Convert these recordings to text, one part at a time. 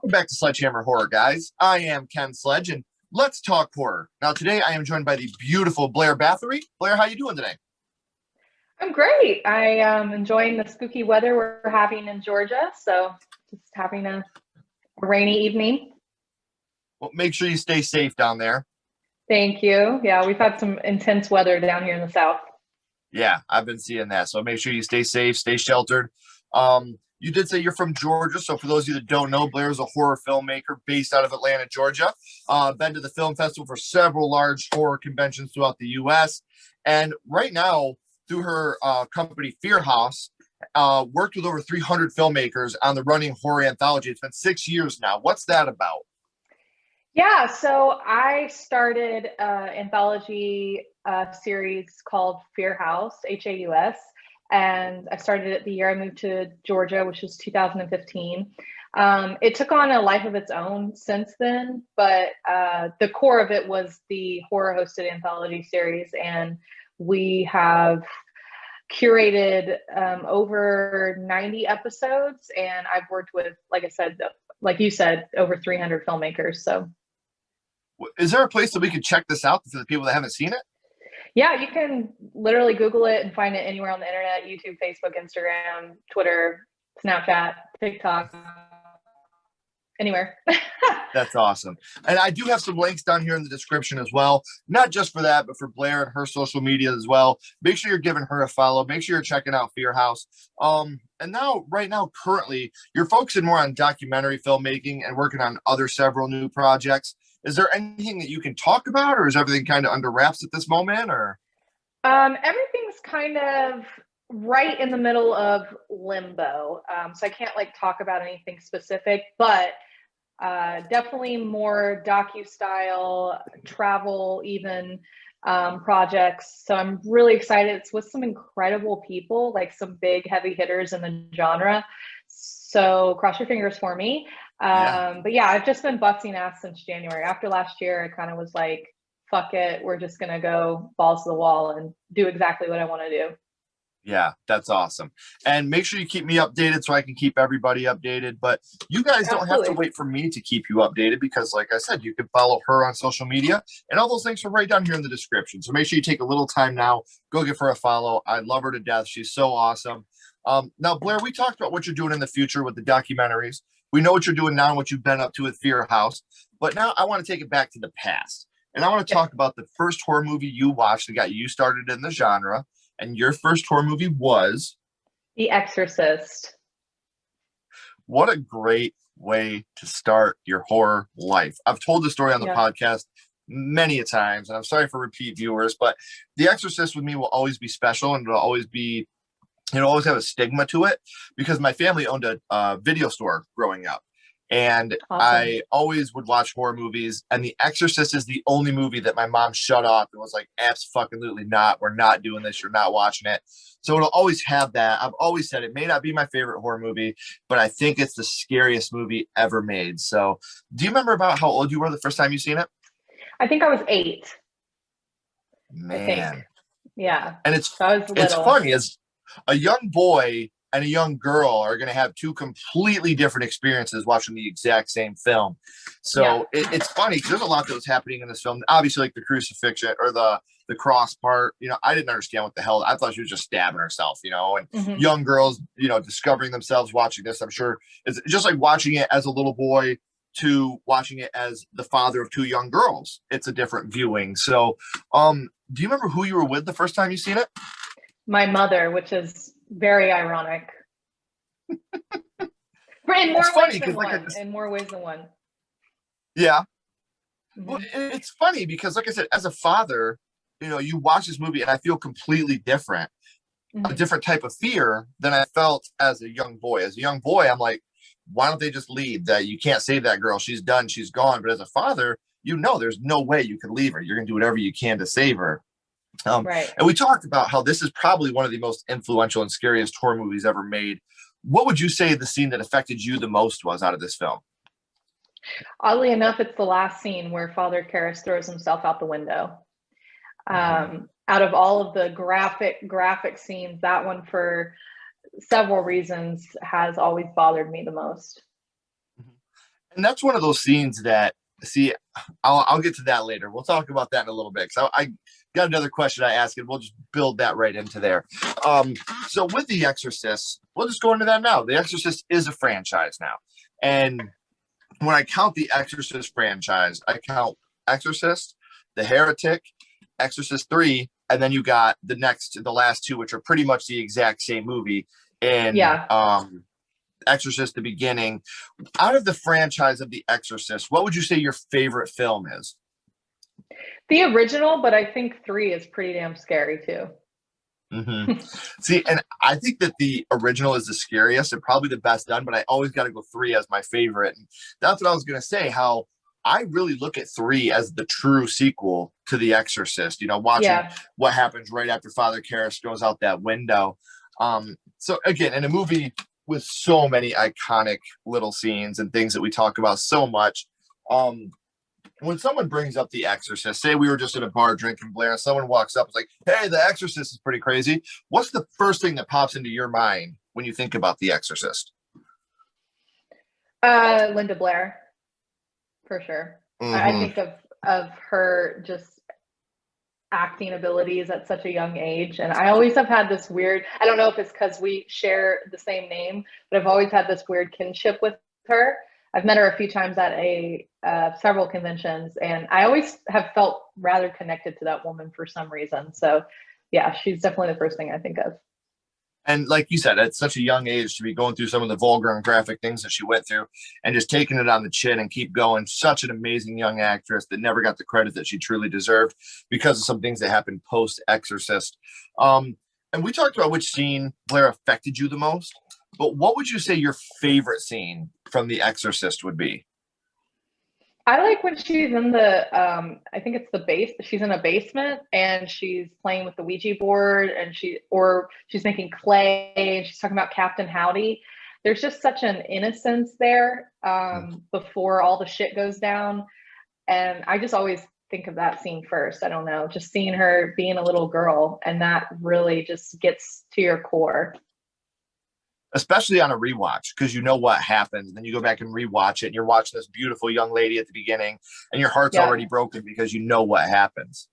Welcome back to Sledgehammer Horror, guys. I am Ken Sledge, and let's talk horror. Now, today I am joined by the beautiful Blair Bathory. Blair, how you doing today? I'm great. I am enjoying the spooky weather we're having in Georgia, so just having a rainy evening. Well, make sure you stay safe down there. Thank you. Yeah, we've had some intense weather down here in the south. Yeah, I've been seeing that. So make sure you stay safe, stay sheltered. You did say you're from Georgia. So for those of you that don't know, Blair is a horror filmmaker based out of Atlanta, Georgia. Been to the film festival for several large horror conventions throughout the U.S. And right now, through her company Fear House, worked with over 300 filmmakers on the running horror anthology. It's been 6 years now. What's that about? Yeah, so I started an anthology series called Fear House, Haus, and I started it the year I moved to Georgia, which was 2015. It took on a life of its own since then, but the core of it was the horror-hosted anthology series, and we have curated over 90 episodes, and I've worked with, like I said, like you said, over 300 filmmakers. So Is there a place that we could check this out for the people that haven't seen it? yeah, you can literally Google it and find it anywhere on the internet: YouTube, Facebook, Instagram, Twitter, Snapchat, TikTok, anywhere. That's awesome. And I do have some links down here in the description as well, not just for that, but for Blair and her social media as well. Make sure you're giving her a follow. Make sure you're checking out Fear House. And now, right now, currently, you're focusing more on documentary filmmaking and working on other several new projects. Is there anything that you can talk about, or is everything kind of under wraps at this moment? Or Everything's kind of right in the middle of limbo. So I can't like talk about anything specific, but definitely more docu-style travel, even projects. So I'm really excited. It's with some incredible people, like some big heavy hitters in the genre. So cross your fingers for me. yeah. But yeah, I've just been busting ass since January. After last year, I kind of was like, fuck it, we're just gonna go balls to the wall and do exactly what I want to do. Yeah, that's awesome. And make sure you keep me updated so I can keep everybody updated. But you guys don't have to Absolutely. wait for me to keep you updated because, like I said, you can follow her on social media, and all those links are right down here in the description. So make sure you take a little time now, go give her a follow. I love her to death. She's so awesome. Now, Blair, we talked about what you're doing in the future with the documentaries. We know what you're doing now and what you've been up to with Fear House. But now I want to take it back to the past. And I want to Yes. talk about the first horror movie you watched that got you started in the genre. And your first horror movie was? The Exorcist. What a great way to start your horror life. I've told the story on the Yeah. podcast many a times, and I'm sorry for repeat viewers, but The Exorcist with me will always be special, and it'll always have a stigma to it because my family owned a video store growing up. And Awesome. I always would watch horror movies, and The Exorcist is the only movie that my mom shut off and was like, "Absolutely not! We're not doing this. You're not watching it." So it'll always have that. I've always said it may not be my favorite horror movie, but I think it's the scariest movie ever made. So, do you remember about how old you were the first time you seen it? I think I was 8, I think. Man, Yeah. and So I was it's little. funny as a young boy and a young girl are going to have two completely different experiences watching the exact same film. Yeah. So it's funny because there's a lot that was happening in this film. Obviously, like the crucifixion or the cross part. I didn't understand what the hell. I thought she was just stabbing herself. And Hmm. young girls, discovering themselves watching this. I'm sure it's just like watching it as a little boy to watching it as the father of two young girls. It's a different viewing. So, do you remember who you were with the first time you seen it? My mother, which is very ironic. In It's more funny ways than because, like I one. just, In more ways than one. yeah. Well, Hmm. it's funny because, like I said, as a father, you watch this movie and I feel completely different, a Hmm. different type of fear than I felt as a young boy. As a young boy, I'm like, why don't they just leave? That you can't save that girl. She's done. She's gone. But as a father, there's no way you can leave her. You're gonna do whatever you can to save her. Right. And we talked about how this is probably one of the most influential and scariest horror movies ever made. What would you say the scene that affected you the most was out of this film? Oddly enough, it's the last scene where Father Karras throws himself out the window. Mhm. Out of all of the graphic scenes, that one, for several reasons, has always bothered me the most. And that's one of those scenes that, see, I'll get to that later. We'll talk about that in a little bit. So I got another question I ask, and we'll just build that right into there. Um, so with The Exorcist, we'll just go into that now. The Exorcist is a franchise now. And when I count the Exorcist franchise, I count Exorcist, The Heretic, Exorcist 3, and then you got the last two, which are pretty much the exact same movie in Yeah. Exorcist the beginning. Out of the franchise of The Exorcist, what would you say your favorite film is? The original, but I think 3 is pretty damn scary too. Mm-hmm. See, and I think that the original is the scariest and probably the best done, but I always got to go 3 as my favorite. And that's what I was going to say, how I really look at 3 as the true sequel to The Exorcist, watching Yeah. what happens right after Father Karras goes out that window. So again, in a movie with so many iconic little scenes and things that we talk about so much, um, when someone brings up The Exorcist, say we were just at a bar drinking, Blair, and someone walks up and is like, "Hey, The Exorcist is pretty crazy." What's the first thing that pops into your mind when you think about The Exorcist? Linda Blair, for sure. I Mm-hmm. think of her just acting abilities at such a young age. And I always have had this weird, I don't know if it's because we share the same name, but I've always had this weird kinship with her. I've met her a few times at a several conventions, and I always have felt rather connected to that woman for some reason. So, yeah, she's definitely the first thing I think of. And like you said, at such a young age to be going through some of the vulgar and graphic things that she went through and just taking it on the chin and keep going. Such an amazing young actress that never got the credit that she truly deserved because of some things that happened post Exorcist. And we talked about which scene, Blair, affected you the most. But what would you say your favorite scene from The Exorcist would be? I like when she's in I think it's the base, she's in a basement and she's playing with the Ouija board and she's making clay and she's talking about Captain Howdy. There's just such an innocence there before all the shit goes down. And I just always think of that scene first. I don't know, just seeing her being a little girl, and that really just gets to your core. Especially on a rewatch, because you know what happens. Then you go back and rewatch it, and you're watching this beautiful young lady at the beginning, and your heart's Yeah, already broken because you know what happens.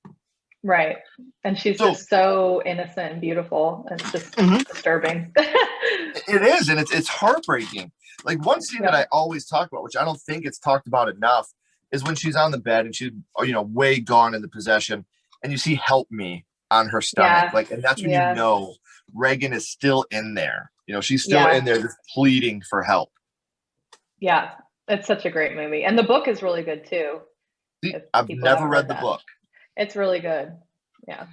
right. And she's So just so innocent and beautiful. It's just mhm, disturbing. it is, and it's heartbreaking. Like one scene that Yeah. I always talk about, which I don't think it's talked about enough, is when she's on the bed and she's way gone in the possession, and you see "Help Me" on her stomach, Yeah. like, and that's when you Yeah. know Regan is still in there. She's still in Yeah. there, just pleading for help. Yeah. It's such a great movie. And the book is really good too, See, if I've people never haven't read read the that. book. It's really good. Yeah.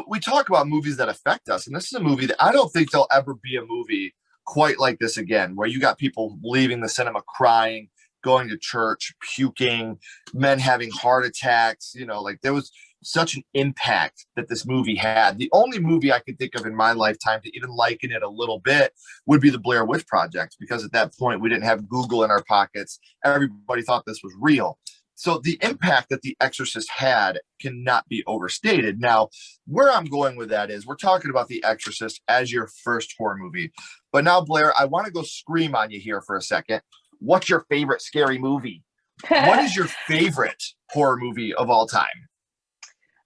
We talk about movies that affect us, and this is a movie that I don't think there'll ever be a movie quite like this again, where you got people leaving the cinema crying, going to church, puking, men having heart attacks. Like there was such an impact that this movie had. The only movie I could think of in my lifetime to even liken it a little bit would be the Blair Witch Project, because at that point we didn't have Google in our pockets. Everybody thought this was real. So the impact that The Exorcist had cannot be overstated. Now, where I'm going with that is we're talking about The Exorcist as your first horror movie. But now, Blair, I want to go scream on you here for a second. What's your favorite scary movie? What is your favorite horror movie of all time?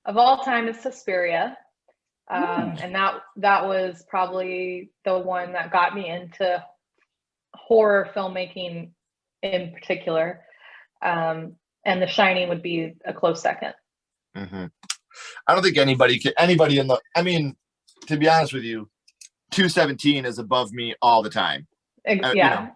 Of all time is Suspiria. Ooh. And that was probably the one that got me into horror filmmaking in particular. And The Shining would be a close second. Mm-hmm. I don't think anybody I mean, to be honest with you, 217 is above me all the time. Yeah,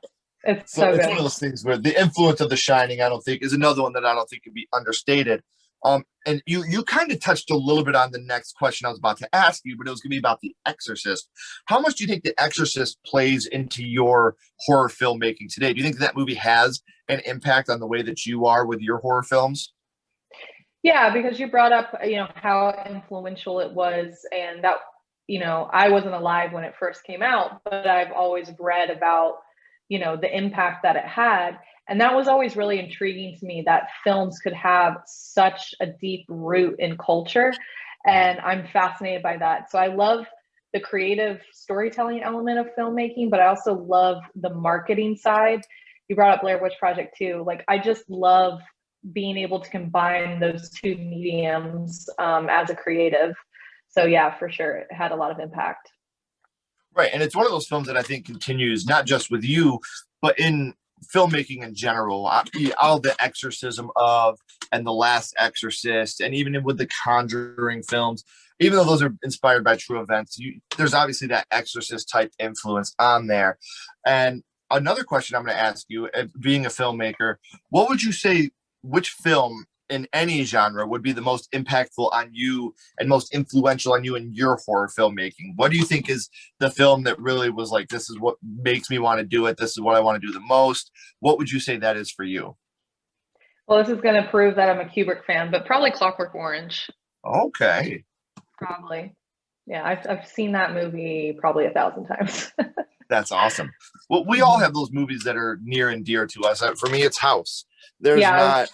it's So so it's one good. of those things where the influence of The Shining, I don't think, is another one that I don't think can be understated. And you kind of touched a little bit on the next question I was about to ask you, but it was going to be about The Exorcist. How much do you think The Exorcist plays into your horror filmmaking today? Do you think that movie has an impact on the way that you are with your horror films? Yeah, because you brought up, how influential it was, and that, I wasn't alive when it first came out, but I've always read about, the impact that it had. And that was always really intriguing to me, that films could have such a deep root in culture. And I'm fascinated by that. So I love the creative storytelling element of filmmaking, but I also love the marketing side. you brought up Blair Witch Project too. Like, I just love being able to combine those two mediums as a creative. So yeah, for sure, it had a lot of impact. Right. And it's one of those films that I think continues not just with you, but in filmmaking in general. All the exorcism of and the Last Exorcist, and even with the Conjuring films, even though those are inspired by true events, there's obviously that exorcist type influence on there. And another question I'm going to ask you, being a filmmaker, what would you say, which film in any genre would be the most impactful on you and most influential on you in your horror filmmaking? What do you think is the film that really was like, this is what makes me want to do it, this is what I want to do the most? What would you say that is for you? Well, this is going to prove that I'm a Kubrick fan, but probably Clockwork Orange. Okay. Probably. Yeah, I've seen that movie probably 1,000 times. That's awesome. Well, we all have those movies that are near and dear to us. For me, it's House. There's Yeah, not.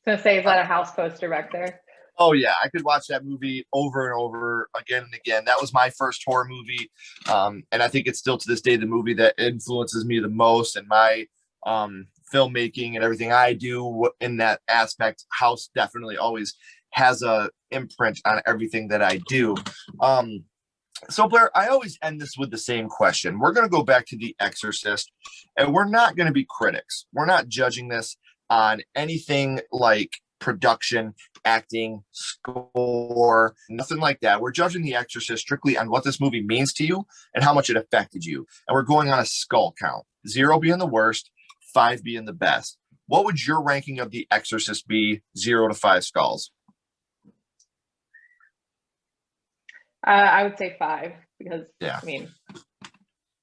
Gonna say, is that a house poster back there? Oh yeah, I could watch that movie over and over again and again. That was my first horror movie, and I think it's still to this day the movie that influences me the most in my filmmaking and everything I do in that aspect. House definitely always has a imprint on everything that I do. So Blair, I always end this with the same question. We're going to go back to The Exorcist, and we're not going to be critics. We're not judging this on anything like production, acting, score, nothing like that. We're judging The Exorcist strictly on what this movie means to you and how much it affected you. And we're going on a skull count, 0 being the worst, 5 being the best. What would your ranking of The Exorcist be, 0 to 5 skulls? I would say 5 because, yeah, I mean,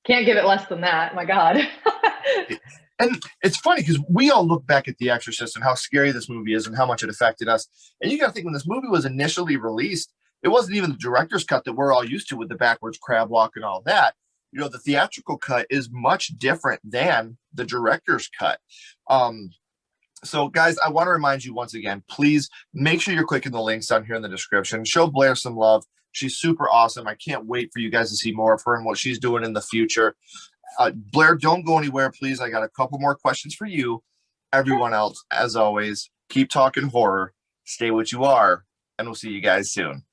can't give it less than that. My God. And it's funny because we all look back at The Exorcist and how scary this movie is and how much it affected us. And you got to think, when this movie was initially released, it wasn't even the director's cut that we're all used to with the backwards crab walk and all that. You know, the theatrical cut is much different than the director's cut. So guys, I want to remind you once again, please make sure you're clicking the links down here in the description. Show Blair some love. She's super awesome. I can't wait for you guys to see more of her and what she's doing in the future. Blair, don't go anywhere, please. I got a couple more questions for you. Everyone else, as always, keep talking horror, stay what you are, and we'll see you guys soon.